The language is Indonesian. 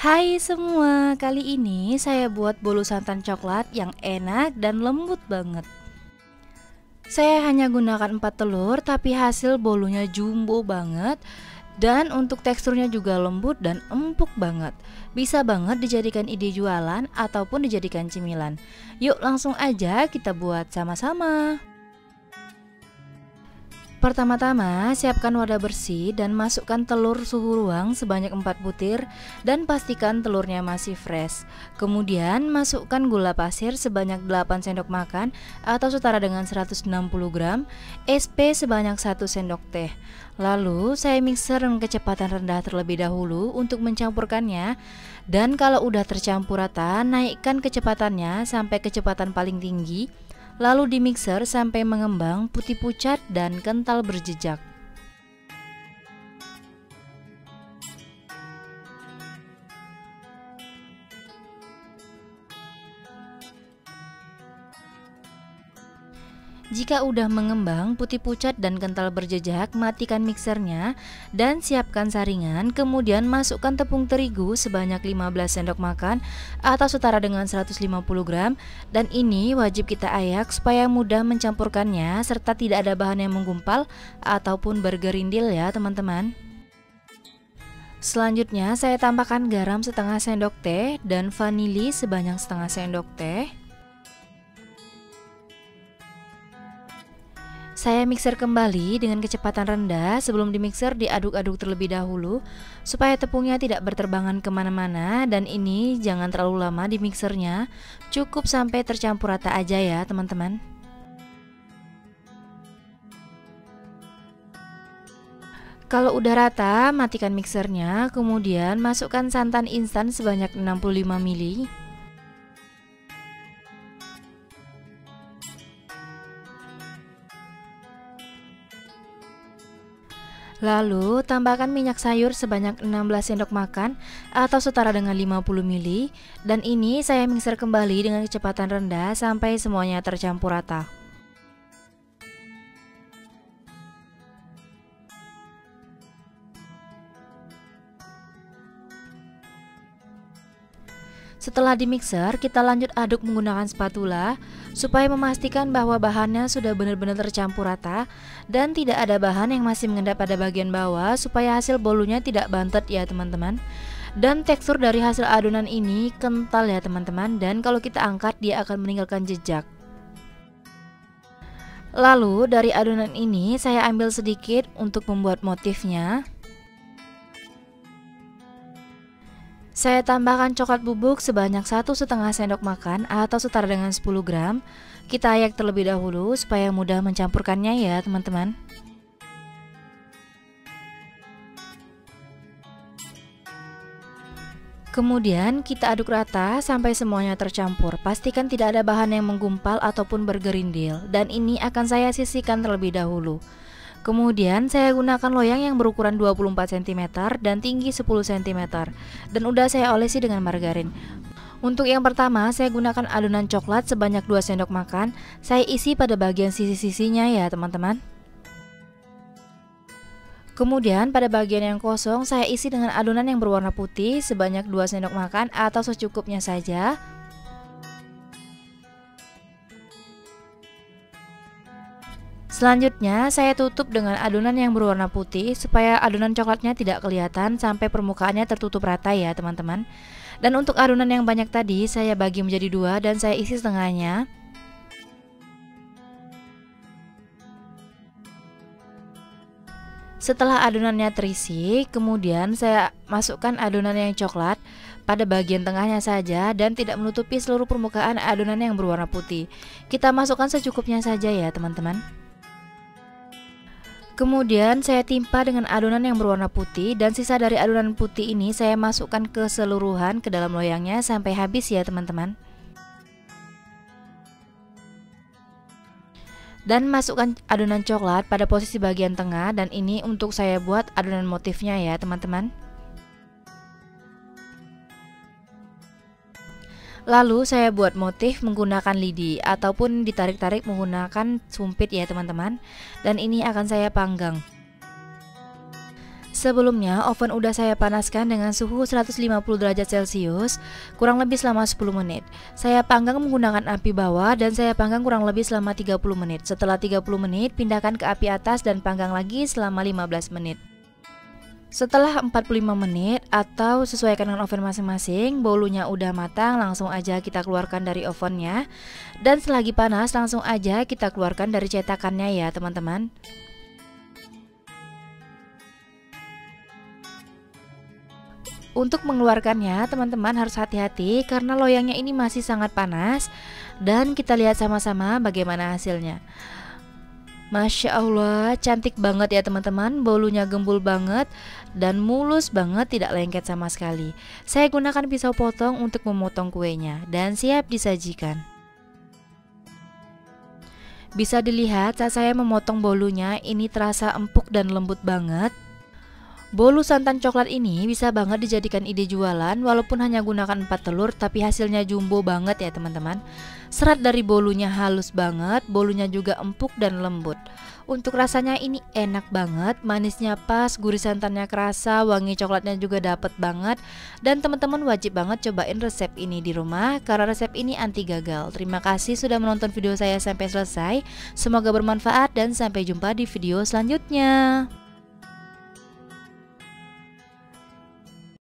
Hai semua, kali ini saya buat bolu santan coklat yang enak dan lembut banget. Saya hanya gunakan 4 telur, tapi hasil bolunya jumbo banget. Dan untuk teksturnya juga lembut dan empuk banget. Bisa banget dijadikan ide jualan ataupun dijadikan cemilan. Yuk langsung aja kita buat sama-sama. Pertama-tama, siapkan wadah bersih dan masukkan telur suhu ruang sebanyak 4 butir dan pastikan telurnya masih fresh. Kemudian, masukkan gula pasir sebanyak 8 sendok makan atau setara dengan 160 gram, SP sebanyak 1 sendok teh. Lalu, saya mixer dengan kecepatan rendah terlebih dahulu untuk mencampurkannya. Dan kalau udah tercampur rata, naikkan kecepatannya sampai kecepatan paling tinggi. Lalu di mixer sampai mengembang putih pucat dan kental berjejak. Jika udah mengembang, putih pucat dan kental berjejak, matikan mixernya dan siapkan saringan. Kemudian masukkan tepung terigu sebanyak 15 sendok makan atau setara dengan 150 gram. Dan ini wajib kita ayak supaya mudah mencampurkannya serta tidak ada bahan yang menggumpal ataupun bergerindil ya teman-teman. Selanjutnya saya tambahkan garam setengah sendok teh dan vanili sebanyak setengah sendok teh. Saya mixer kembali dengan kecepatan rendah. Sebelum dimixer diaduk-aduk terlebih dahulu supaya tepungnya tidak berterbangan kemana-mana. Dan ini jangan terlalu lama di mixernya, cukup sampai tercampur rata aja ya teman-teman. Kalau udah rata, matikan mixernya. Kemudian masukkan santan instan sebanyak 65 ml. Lalu tambahkan minyak sayur sebanyak 16 sendok makan atau setara dengan 50 ml. Dan ini saya mixer kembali dengan kecepatan rendah sampai semuanya tercampur rata. Setelah dimixer, kita lanjut aduk menggunakan spatula supaya memastikan bahwa bahannya sudah benar-benar tercampur rata dan tidak ada bahan yang masih mengendap pada bagian bawah supaya hasil bolunya tidak bantet ya teman-teman. Dan tekstur dari hasil adonan ini kental ya teman-teman, dan kalau kita angkat dia akan meninggalkan jejak. Lalu dari adonan ini saya ambil sedikit untuk membuat motifnya. Saya tambahkan coklat bubuk sebanyak 1,5 sendok makan atau setara dengan 10 gram. Kita ayak terlebih dahulu supaya mudah mencampurkannya ya teman-teman. Kemudian kita aduk rata sampai semuanya tercampur. Pastikan tidak ada bahan yang menggumpal ataupun bergerindil. Dan ini akan saya sisihkan terlebih dahulu. Kemudian saya gunakan loyang yang berukuran 24 cm dan tinggi 10 cm. Dan udah saya olesi dengan margarin. Untuk yang pertama saya gunakan adonan coklat sebanyak 2 sendok makan. Saya isi pada bagian sisi-sisinya ya teman-teman. Kemudian pada bagian yang kosong saya isi dengan adonan yang berwarna putih sebanyak 2 sendok makan atau secukupnya saja. Selanjutnya saya tutup dengan adonan yang berwarna putih supaya adonan coklatnya tidak kelihatan sampai permukaannya tertutup rata ya teman-teman. Dan untuk adonan yang banyak tadi saya bagi menjadi 2 dan saya isi setengahnya. Setelah adonannya terisi, kemudian saya masukkan adonan yang coklat pada bagian tengahnya saja dan tidak menutupi seluruh permukaan adonan yang berwarna putih. Kita masukkan secukupnya saja ya teman-teman. Kemudian saya timpa dengan adonan yang berwarna putih dan sisa dari adonan putih ini saya masukkan keseluruhan ke dalam loyangnya sampai habis ya teman-teman. Dan masukkan adonan coklat pada posisi bagian tengah dan ini untuk saya buat adonan motifnya ya teman-teman. Lalu saya buat motif menggunakan lidi ataupun ditarik-tarik menggunakan sumpit ya teman-teman. Dan ini akan saya panggang. Sebelumnya oven udah saya panaskan dengan suhu 150 derajat Celcius kurang lebih selama 10 menit. Saya panggang menggunakan api bawah dan saya panggang kurang lebih selama 30 menit. Setelah 30 menit pindahkan ke api atas dan panggang lagi selama 15 menit. Setelah 45 menit atau sesuaikan dengan oven masing-masing, bolunya udah matang, langsung aja kita keluarkan dari ovennya. Dan selagi panas langsung aja kita keluarkan dari cetakannya ya teman-teman. Untuk mengeluarkannya teman-teman harus hati-hati karena loyangnya ini masih sangat panas. Dan kita lihat sama-sama bagaimana hasilnya. Masya Allah, cantik banget ya teman-teman. Bolunya gembul banget dan mulus banget, tidak lengket sama sekali. Saya gunakan pisau potong untuk memotong kuenya dan siap disajikan. Bisa dilihat saat saya memotong bolunya, ini terasa empuk dan lembut banget. Bolu santan coklat ini bisa banget dijadikan ide jualan, walaupun hanya gunakan 4 telur tapi hasilnya jumbo banget ya teman-teman. Serat dari bolunya halus banget, bolunya juga empuk dan lembut. Untuk rasanya ini enak banget, manisnya pas, gurih santannya kerasa, wangi coklatnya juga dapet banget. Dan teman-teman wajib banget cobain resep ini di rumah karena resep ini anti gagal. Terima kasih sudah menonton video saya sampai selesai. Semoga bermanfaat dan sampai jumpa di video selanjutnya.